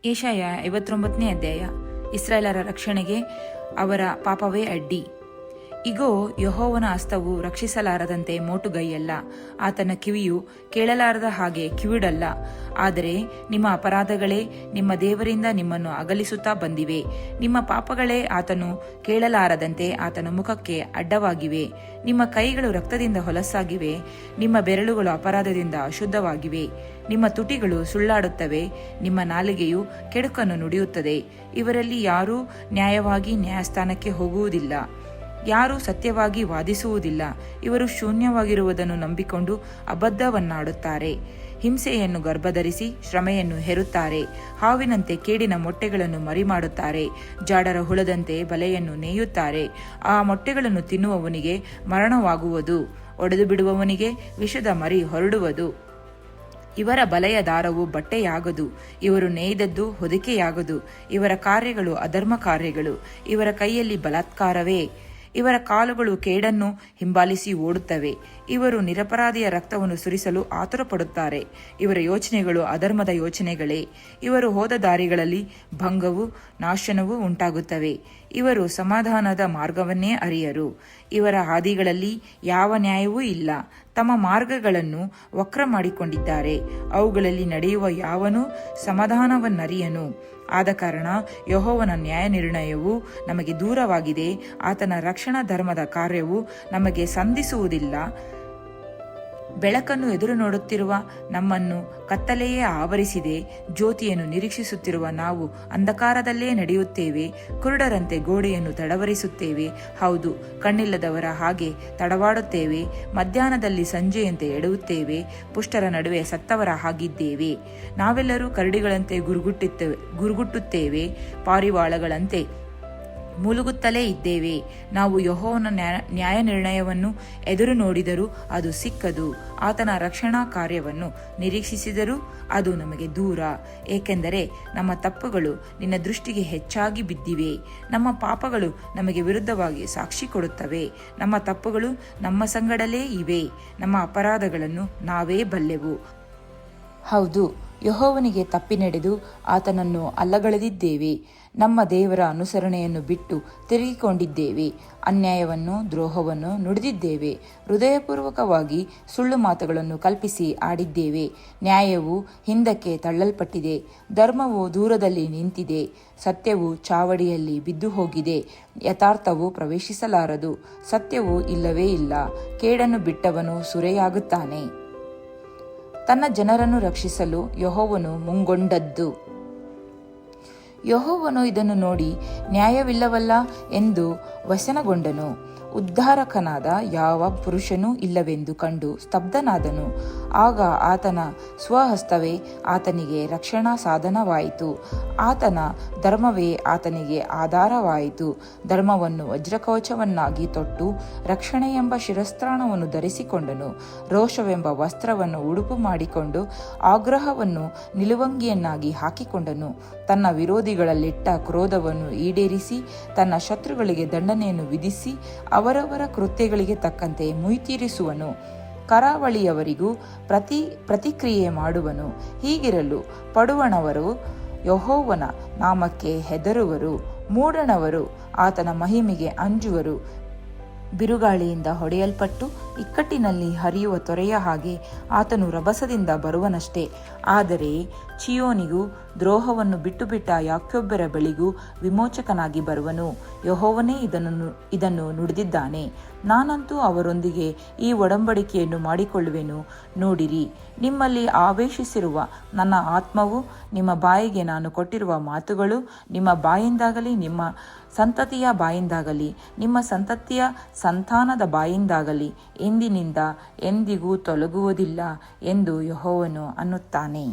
ಏಷಾಯ 59ನೇ ಅಧ್ಯಾಯ. ಇಸ್ರಾಯೇಲರ ರಕ್ಷಣೆಗೆ ಅವರ ಪಾಪವೇ ಅಡ್ಡಿ. ಇಗೋ, ಯೆಹೋವನ ಹಸ್ತವು ರಕ್ಷಿಸಲಾರದಂತೆ ಮೋಟುಗೈಯಲ್ಲ, ಆತನ ಕಿವಿಯು ಕೇಳಲಾರದ ಹಾಗೆ ಕಿವಿಡಲ್ಲ. ಆದರೆ ನಿಮ್ಮ ಅಪರಾಧಗಳೇ ನಿಮ್ಮ ದೇವರಿಂದ ನಿಮ್ಮನ್ನು ಅಗಲಿಸುತ್ತಾ ಬಂದಿವೆ. ನಿಮ್ಮ ಪಾಪಗಳೇ ಆತನು ಕೇಳಲಾರದಂತೆ ಆತನ ಮುಖಕ್ಕೆ ಅಡ್ಡವಾಗಿವೆ. ನಿಮ್ಮ ಕೈಗಳು ರಕ್ತದಿಂದ ಹೊಲಸಾಗಿವೆ, ನಿಮ್ಮ ಬೆರಳುಗಳು ಅಪರಾಧದಿಂದ ಅಶುದ್ಧವಾಗಿವೆ. ನಿಮ್ಮ ತುಟಿಗಳು ಸುಳ್ಳಾಡುತ್ತವೆ, ನಿಮ್ಮ ನಾಲಿಗೆಯು ಕೆಡುಕನ್ನು ನುಡಿಯುತ್ತದೆ. ಇವರಲ್ಲಿ ಯಾರೂ ನ್ಯಾಯವಾಗಿ ನ್ಯಾಯಸ್ಥಾನಕ್ಕೆ ಹೋಗುವುದಿಲ್ಲ, ಯಾರೂ ಸತ್ಯವಾಗಿ ವಾದಿಸುವುದಿಲ್ಲ. ಇವರು ಶೂನ್ಯವಾಗಿರುವುದನ್ನು ನಂಬಿಕೊಂಡು ಅಬದ್ಧವನ್ನಾಡುತ್ತಾರೆ. ಹಿಂಸೆಯನ್ನು ಗರ್ಭಧರಿಸಿ ಶ್ರಮೆಯನ್ನು ಹೆರುತ್ತಾರೆ. ಹಾವಿನಂತೆ ಕೇಡಿನ ಮೊಟ್ಟೆಗಳನ್ನು ಮರಿಮಾಡುತ್ತಾರೆ. ಜಾಡರ ಹುಳದಂತೆ ಬಲೆಯನ್ನು ನೇಯುತ್ತಾರೆ. ಆ ಮೊಟ್ಟೆಗಳನ್ನು ತಿನ್ನುವವನಿಗೆ ಮರಣವಾಗುವುದು, ಒಡೆದು ಬಿಡುವವನಿಗೆ ವಿಷದ ಮರಿ ಹೊರಡುವುದು. ಇವರ ಬಲೆಯ ದಾರವು ಬಟ್ಟೆಯಾಗದು, ಇವರು ನೇಯ್ದದ್ದು ಹೊದಿಕೆಯಾಗದು. ಇವರ ಕಾರ್ಯಗಳು ಅಧರ್ಮ ಕಾರ್ಯಗಳು, ಇವರ ಕೈಯಲ್ಲಿ ಬಲಾತ್ಕಾರವೇ. ಇವರ ಕಾಲುಗಳು ಕೇಡನ್ನು ಹಿಂಬಾಲಿಸಿ ಓಡುತ್ತವೆ. ಇವರು ನಿರಪರಾಧಿಯ ರಕ್ತವನ್ನು ಸುರಿಸಲು ಆತುರಪಡುತ್ತಾರೆ. ಇವರ ಯೋಚನೆಗಳು ಅಧರ್ಮದ ಯೋಚನೆಗಳೇ. ಇವರು ಹೋದ ದಾರಿಗಳಲ್ಲಿ ಭಂಗವೂ ನಾಶನವೂ ಉಂಟಾಗುತ್ತವೆ. ಇವರು ಸಮಾಧಾನದ ಮಾರ್ಗವನ್ನೇ ಅರಿಯರು. ಇವರ ಹಾದಿಗಳಲ್ಲಿ ಯಾವ ನ್ಯಾಯವೂ ಇಲ್ಲ. ತಮ್ಮ ಮಾರ್ಗಗಳನ್ನು ವಕ್ರ ಮಾಡಿಕೊಂಡಿದ್ದಾರೆ. ಅವುಗಳಲ್ಲಿ ನಡೆಯುವ ಯಾವನೂ ಸಮಾಧಾನವನ್ನರಿಯನು. ಆದ ಕಾರಣ ಯೆಹೋವನ ನ್ಯಾಯ ನಿರ್ಣಯವು ನಮಗೆ ದೂರವಾಗಿದೆ, ಆತನ ರಕ್ಷಣಾ ಧರ್ಮದ ಕಾರ್ಯವು ನಮಗೆ ಸಂಧಿಸುವುದಿಲ್ಲ. ಬೆಳಕನ್ನು ಎದುರು ನೋಡುತ್ತಿರುವ ನಮ್ಮನ್ನು ಕತ್ತಲೆಯೇ ಆವರಿಸಿದೆ. ಜ್ಯೋತಿಯನ್ನು ನಿರೀಕ್ಷಿಸುತ್ತಿರುವ ನಾವು ಅಂಧಕಾರದಲ್ಲೇ ನಡೆಯುತ್ತೇವೆ. ಕುರುಡರಂತೆ ಗೋಡೆಯನ್ನು ತಡವರಿಸುತ್ತೇವೆ. ಹೌದು, ಕಣ್ಣಿಲ್ಲದವರ ಹಾಗೆ ತಡವಾಡುತ್ತೇವೆ. ಮಧ್ಯಾಹ್ನದಲ್ಲಿ ಸಂಜೆಯಂತೆ ಎಡುತ್ತೇವೆ. ಪುಷ್ಟರ ನಡುವೆ ಸತ್ತವರ ಹಾಗಿದ್ದೇವೆ. ನಾವೆಲ್ಲರೂ ಕರಡಿಗಳಂತೆ ಗುರುಗುಟ್ಟುತ್ತೇವೆ, ಪಾರಿವಾಳಗಳಂತೆ ಮುಲುಗುತ್ತಲೇ ಇದ್ದೇವೆ. ನಾವು ಯೆಹೋವನ ನ್ಯಾಯ ನಿರ್ಣಯವನ್ನು ಎದುರು ನೋಡಿದರೂ ಅದು ಸಿಕ್ಕದು, ಆತನ ರಕ್ಷಣಾ ಕಾರ್ಯವನ್ನು ನಿರೀಕ್ಷಿಸಿದರೂ ಅದು ನಮಗೆ ದೂರ. ಏಕೆಂದರೆ ನಮ್ಮ ತಪ್ಪುಗಳು ನಿನ್ನ ದೃಷ್ಟಿಗೆ ಹೆಚ್ಚಾಗಿ ಬಿದ್ದಿವೆ. ನಮ್ಮ ಪಾಪಗಳು ನಮಗೆ ವಿರುದ್ಧವಾಗಿ ಸಾಕ್ಷಿ ಕೊಡುತ್ತವೆ. ನಮ್ಮ ತಪ್ಪುಗಳು ನಮ್ಮ ಸಂಗಡಲೇ ಇವೆ, ನಮ್ಮ ಅಪರಾಧಗಳನ್ನು ನಾವೇ ಬಲ್ಲೆವು. ಹೌದು, ಯೆಹೋವನಿಗೆ ತಪ್ಪಿ ನಡೆದು ಆತನನ್ನು ಅಲ್ಲಗಳೆದಿದ್ದೇವೆ. ನಮ್ಮ ದೇವರ ಅನುಸರಣೆಯನ್ನು ಬಿಟ್ಟು ತಿರುಗಿಕೊಂಡಿದ್ದೇವೆ. ಅನ್ಯಾಯವನ್ನು ದ್ರೋಹವನ್ನು ನುಡಿದಿದ್ದೇವೆ. ಹೃದಯಪೂರ್ವಕವಾಗಿ ಸುಳ್ಳು ಮಾತುಗಳನ್ನು ಕಲ್ಪಿಸಿ ಆಡಿದ್ದೇವೆ. ನ್ಯಾಯವು ಹಿಂದಕ್ಕೆ ತಳ್ಳಲ್ಪಟ್ಟಿದೆ, ಧರ್ಮವು ದೂರದಲ್ಲಿ ನಿಂತಿದೆ. ಸತ್ಯವು ಚಾವಡಿಯಲ್ಲಿ ಬಿದ್ದು ಹೋಗಿದೆ, ಯಥಾರ್ಥವು ಪ್ರವೇಶಿಸಲಾರದು. ಸತ್ಯವು ಇಲ್ಲವೇ ಇಲ್ಲ, ಕೇಡನ್ನು ಬಿಟ್ಟವನು ಸುರೆಯಾಗುತ್ತಾನೆ. ತನ್ನ ಜನರನ್ನು ರಕ್ಷಿಸಲು ಯೆಹೋವನು ಮುಂಗೊಂಡದ್ದು. ಯೆಹೋವನು ಇದನ್ನು ನೋಡಿ ನ್ಯಾಯವಿಲ್ಲವಲ್ಲ ಎಂದು ವ್ಯಸನಗೊಂಡನು. ಉದ್ಧಾರಕನಾದ ಯಾವ ಪುರುಷನೂ ಇಲ್ಲವೆಂದು ಕಂಡು ಸ್ತಬ್ಧನಾದನು. ಆಗ ಆತನ ಸ್ವಹಸ್ತವೇ ಆತನಿಗೆ ರಕ್ಷಣಾ ಸಾಧನವಾಯಿತು. ಆತನ ಧರ್ಮವೇ ಆತನಿಗೆ ಆಧಾರವಾಯಿತು. ಧರ್ಮವನ್ನು ವಜ್ರಕವಚವನ್ನಾಗಿ ತೊಟ್ಟು ರಕ್ಷಣೆ ಎಂಬ ಶಿರಸ್ತ್ರಾಣವನ್ನು ಧರಿಸಿಕೊಂಡನು. ರೋಷವೆಂಬ ವಸ್ತ್ರವನ್ನು ಉಡುಪು ಮಾಡಿಕೊಂಡು ಆಗ್ರಹವನ್ನು ನಿಲುವಂಗಿಯನ್ನಾಗಿ ಹಾಕಿಕೊಂಡನು. ತನ್ನ ವಿರೋಧಿಗಳಲ್ಲಿಟ್ಟ ಕ್ರೋಧವನ್ನು ಈಡೇರಿಸಿ ತನ್ನ ಶತ್ರುಗಳಿಗೆ ದಂಡನೆಯನ್ನು ವಿಧಿಸಿ ಅವರವರ ಕೃತ್ಯಗಳಿಗೆ ತಕ್ಕಂತೆ ಮುಯ್ತೀರಿಸುವನು. ಕರಾವಳಿಯವರಿಗೂ ಪ್ರತಿಕ್ರಿಯೆ ಮಾಡುವನು. ಹೀಗಿರಲು ಪಡುವಣವರು ಯೆಹೋವನ ನಾಮಕ್ಕೆ ಹೆದರುವರು. ಮೂಡಣವರು ಆತನ ಮಹಿಮೆಗೆ ಅಂಜುವರು. ಬಿರುಗಾಳಿಯಿಂದ ಹೊಡೆಯಲ್ಪಟ್ಟು ಇಕ್ಕಟ್ಟಿನಲ್ಲಿ ಹರಿಯುವ ತೊರೆಯ ಹಾಗೆ ಆತನು ರಭಸದಿಂದ ಬರುವನಷ್ಟೇ. ಆದರೆ ಚಿಯೋನಿಗೂ ದ್ರೋಹವನ್ನು ಬಿಟ್ಟುಬಿಟ್ಟ ಯಾಕೋಬ್ಯರ ಬಳಿಗೂ ವಿಮೋಚಕನಾಗಿ ಬರುವನು. ಯೆಹೋವನೇ ಇದನ್ನು ನುಡಿದಿದ್ದಾನೆ. ನಾನಂತೂ ಅವರೊಂದಿಗೆ ಈ ಒಡಂಬಡಿಕೆಯನ್ನು ಮಾಡಿಕೊಳ್ಳುವೆನು. ನೋಡಿರಿ, ನಿಮ್ಮಲ್ಲಿ ಆವೇಶಿಸಿರುವ ನನ್ನ ಆತ್ಮವು, ನಿಮ್ಮ ಬಾಯಿಗೆ ನಾನು ಕೊಟ್ಟಿರುವ ಮಾತುಗಳು ನಿಮ್ಮ ಬಾಯಿಂದಾಗಲಿ, ನಿಮ್ಮ ಸಂತತಿಯ ಬಾಯಿಂದಾಗಲಿ, ನಿಮ್ಮ ಸಂತತಿಯ ಸಂತಾನದ ಬಾಯಿಂದಾಗಲಿ ಎಂದಿನಿಂದ ಎಂದಿಗೂ ತೊಲಗುವುದಿಲ್ಲ ಎಂದು ಯೆಹೋವನು ಅನ್ನುತ್ತಾನೆ.